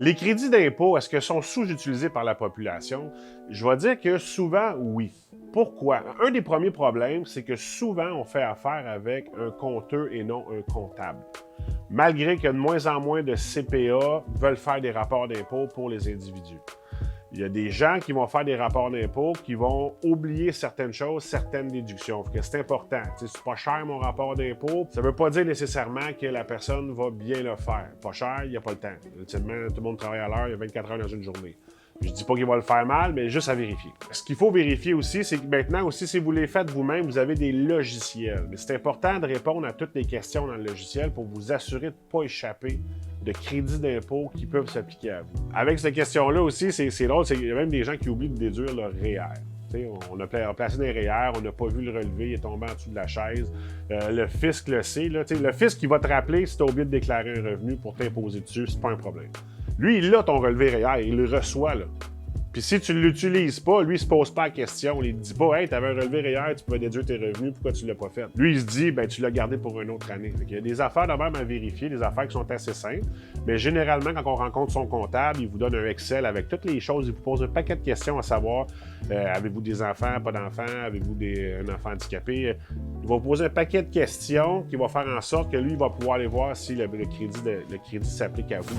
Les crédits d'impôt, est-ce qu'ils sont sous-utilisés par la population? Je vais dire que souvent, oui. Pourquoi? Un des premiers problèmes, c'est que souvent, on fait affaire avec un compteur et non un comptable. Malgré que de moins en moins de CPA veulent faire des rapports d'impôt pour les individus. Il y a des gens qui vont faire des rapports d'impôt qui vont oublier certaines choses, certaines déductions. C'est important. C'est pas cher mon rapport d'impôt. Ça ne veut pas dire nécessairement que la personne va bien le faire. Pas cher, il n'y a pas le temps. Ultimement, tout le monde travaille à l'heure, il y a 24 heures dans une journée. Je dis pas qu'il va le faire mal, mais juste à vérifier. Ce qu'il faut vérifier aussi, c'est que maintenant aussi, si vous les faites vous-même, vous avez des logiciels. Mais c'est important de répondre à toutes les questions dans le logiciel pour vous assurer de ne pas échapper de crédits d'impôt qui peuvent s'appliquer à vous. Avec cette question-là aussi, c'est drôle, il y a même des gens qui oublient de déduire leur REER. On a placé des REER, on n'a pas vu le relevé, il est tombé en dessous de la chaise. Le fisc le sait. Le fisc, il va te rappeler si tu as oublié de déclarer un revenu pour t'imposer dessus, c'est pas un problème. Lui, il a ton relevé REER, il le reçoit, là. Puis si tu ne l'utilises pas, lui, il se pose pas la question. Il ne dit pas, hey, tu avais un relevé REER, tu peux déduire tes revenus, pourquoi tu ne l'as pas fait? Lui, il se dit, ben, tu l'as gardé pour une autre année. Il y a des affaires de même à vérifier, des affaires qui sont assez simples. Mais généralement, quand on rencontre son comptable, il vous donne un Excel avec toutes les choses, il vous pose un paquet de questions à savoir avez-vous des enfants, pas d'enfants, avez-vous un enfant handicapé? Il va vous poser un paquet de questions qui va faire en sorte que lui, il va pouvoir aller voir si le crédit s'applique à vous.